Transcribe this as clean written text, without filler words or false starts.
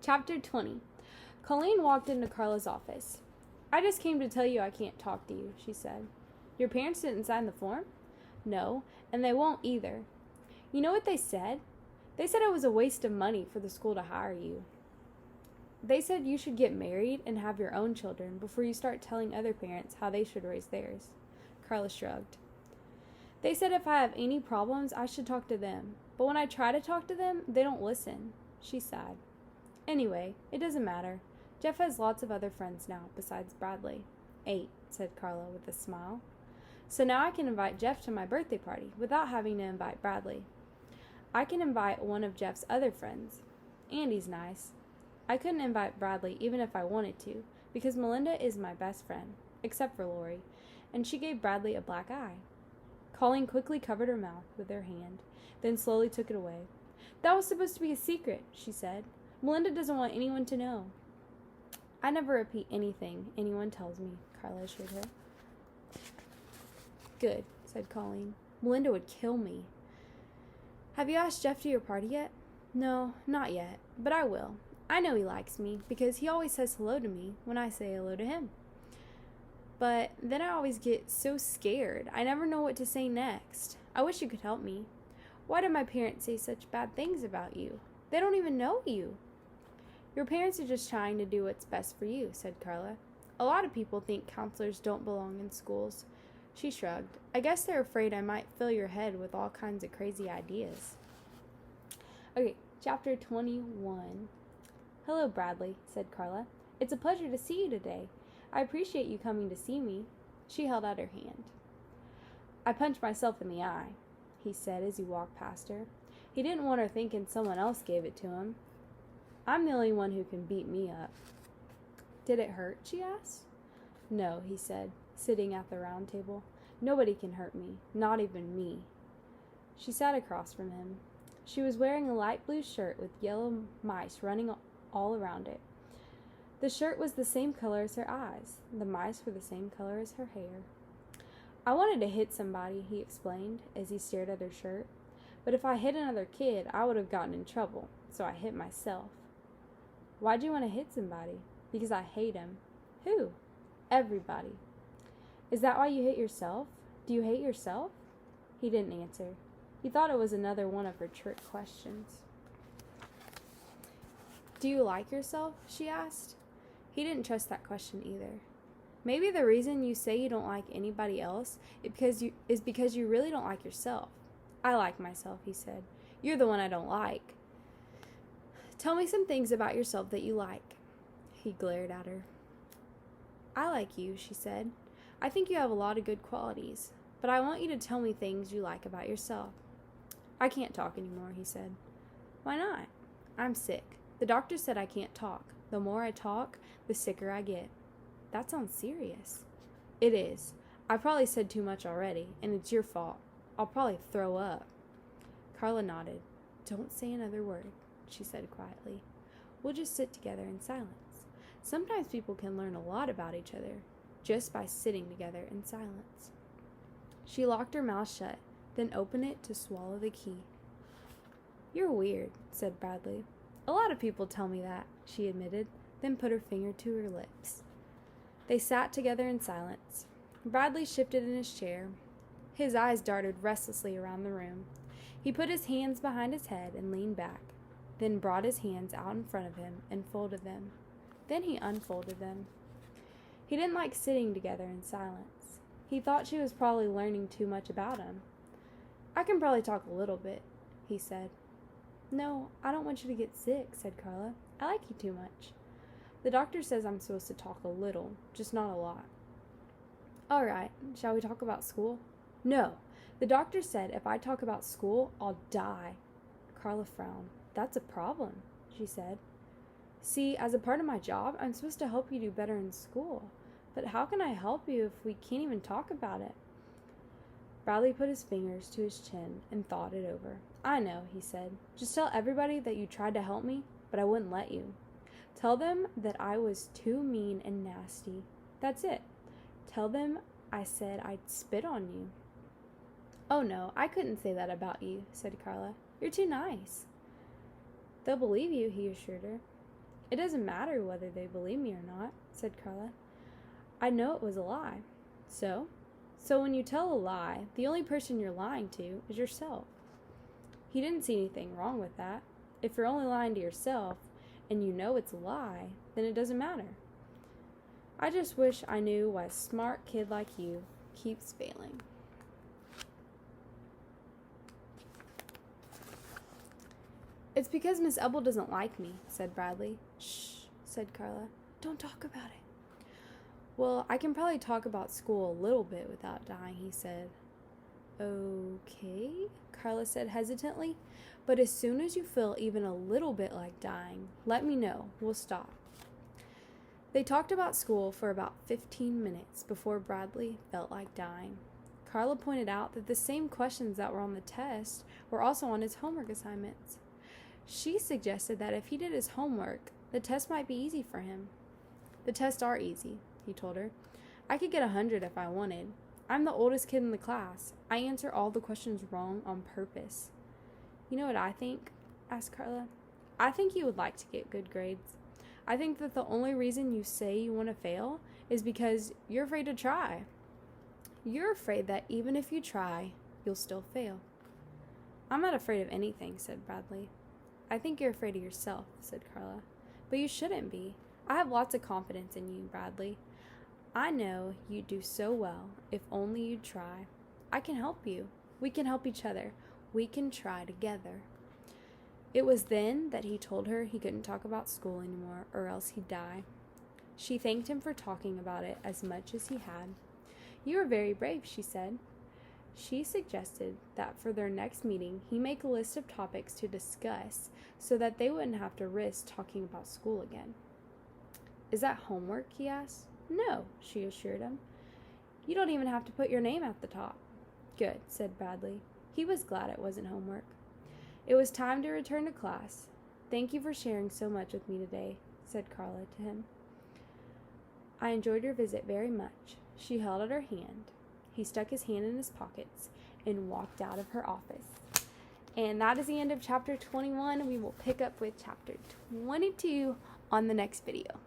Chapter 20. Colleen walked into Carla's office. "I just came to tell you I can't talk to you," she said. "Your parents didn't sign the form?" "No, and they won't either." "You know what they said? They said it was a waste of money for the school to hire you. They said you should get married and have your own children before you start telling other parents how they should raise theirs." Carla shrugged. "They said if I have any problems, I should talk to them. But when I try to talk to them, they don't listen." She sighed. "Anyway, it doesn't matter. Jeff has lots of other friends now, besides Bradley." "8," said Carla with a smile. "So now I can invite Jeff to my birthday party without having to invite Bradley. I can invite one of Jeff's other friends. Andy's nice. I couldn't invite Bradley even if I wanted to, because Melinda is my best friend, except for Lori, and she gave Bradley a black eye." Colleen quickly covered her mouth with her hand, then slowly took it away. "That was supposed to be a secret," she said. "Melinda doesn't want anyone to know." "I never repeat anything anyone tells me," Carla assured her. "Good," said Colleen. "Melinda would kill me." "Have you asked Jeff to your party yet?" "No, not yet, but I will. I know he likes me, because he always says hello to me when I say hello to him. But then I always get so scared. I never know what to say next. I wish you could help me. Why do my parents say such bad things about you? They don't even know you." "Your parents are just trying to do what's best for you," said Carla. "A lot of people think counselors don't belong in schools." She shrugged. "I guess they're afraid I might fill your head with all kinds of crazy ideas." Okay, chapter 21. "Hello, Bradley," said Carla. "It's a pleasure to see you today. I appreciate you coming to see me." She held out her hand. "I punched myself in the eye," he said as he walked past her. He didn't want her thinking someone else gave it to him. "I'm the only one who can beat me up." "Did it hurt?" she asked. "No," he said, sitting at the round table. "Nobody can hurt me, not even me." She sat across from him. She was wearing a light blue shirt with yellow mice running all around it. The shirt was the same color as her eyes. The mice were the same color as her hair. "I wanted to hit somebody," he explained as he stared at her shirt. "But if I hit another kid, I would have gotten in trouble, so I hit myself." "Why'd you want to hit somebody?" "Because I hate him." "Who?" "Everybody." "Is that why you hate yourself? Do you hate yourself?" He didn't answer. He thought it was another one of her trick questions. "Do you like yourself?" she asked. He didn't trust that question either. "Maybe the reason you say you don't like anybody else is because you really don't like yourself." "I like myself," he said. "You're the one I don't like." "Tell me some things about yourself that you like." He glared at her. "I like you," she said. "I think you have a lot of good qualities, but I want you to tell me things you like about yourself." "I can't talk anymore," he said. "Why not?" "I'm sick. The doctor said I can't talk. The more I talk, the sicker I get." "That sounds serious." "It is. I probably said too much already, and it's your fault. I'll probably throw up." Carla nodded. "Don't say another word," she said quietly. "We'll just sit together in silence. Sometimes people can learn a lot about each other just by sitting together in silence." She locked her mouth shut, then opened it to swallow the key. "You're weird," said Bradley. "A lot of people tell me that," she admitted, then put her finger to her lips. They sat together in silence. Bradley shifted in his chair. His eyes darted restlessly around the room. He put his hands behind his head and leaned back, then brought his hands out in front of him and folded them. Then he unfolded them. He didn't like sitting together in silence. He thought she was probably learning too much about him. "I can probably talk a little bit," he said. "No, I don't want you to get sick," said Carla. "I like you too much." "The doctor says I'm supposed to talk a little, just not a lot." "All right, shall we talk about school?" "No, the doctor said if I talk about school, I'll die." Carla frowned. "That's a problem," she said. "See, as a part of my job, I'm supposed to help you do better in school. But how can I help you if we can't even talk about it?" Bradley put his fingers to his chin and thought it over. "I know," he said. "Just tell everybody that you tried to help me, but I wouldn't let you. Tell them that I was too mean and nasty. That's it. Tell them I said I'd spit on you." "Oh no, I couldn't say that about you," said Carla. "You're too nice." "They'll believe you," he assured her. It doesn't matter whether they believe me or not, said Carla. I know it was a lie. So? So when you tell a lie, the only person you're lying to is yourself. He didn't see anything wrong with that. If you're only lying to yourself, and you know it's a lie, then it doesn't matter. I just wish I knew why a smart kid like you keeps failing. It's because Miss Ebel doesn't like me, said Bradley. Shh, said Carla. Don't talk about it. Well, I can probably talk about school a little bit without dying, he said. Okay, Carla said hesitantly, but as soon as you feel even a little bit like dying, let me know. We'll stop. They talked about school for about 15 minutes before Bradley felt like dying. Carla pointed out that the same questions that were on the test were also on his homework assignments. She suggested that if he did his homework, the test might be easy for him. The tests are easy, he told her. I could get 100 if I wanted. I'm the oldest kid in the class. I answer all the questions wrong on purpose. You know what I think? Asked Carla. I think you would like to get good grades. I think that the only reason you say you want to fail is because you're afraid to try. You're afraid that even if you try, you'll still fail. I'm not afraid of anything, said Bradley. I think you're afraid of yourself, said Carla. But you shouldn't be. I have lots of confidence in you, Bradley. I know you'd do so well if only you'd try. I can help you. We can help each other. We can try together. It was then that he told her he couldn't talk about school anymore or else he'd die. She thanked him for talking about it as much as he had. You are very brave, she said. She suggested that for their next meeting, he make a list of topics to discuss so that they wouldn't have to risk talking about school again. Is that homework? He asked. No, she assured him. You don't even have to put your name at the top. Good, said Bradley. He was glad it wasn't homework. It was time to return to class. Thank you for sharing so much with me today, said Carla to him. I enjoyed your visit very much. She held out her hand. He stuck his hand in his pockets and walked out of her office. And that is the end of chapter 21. We will pick up with chapter 22 on the next video.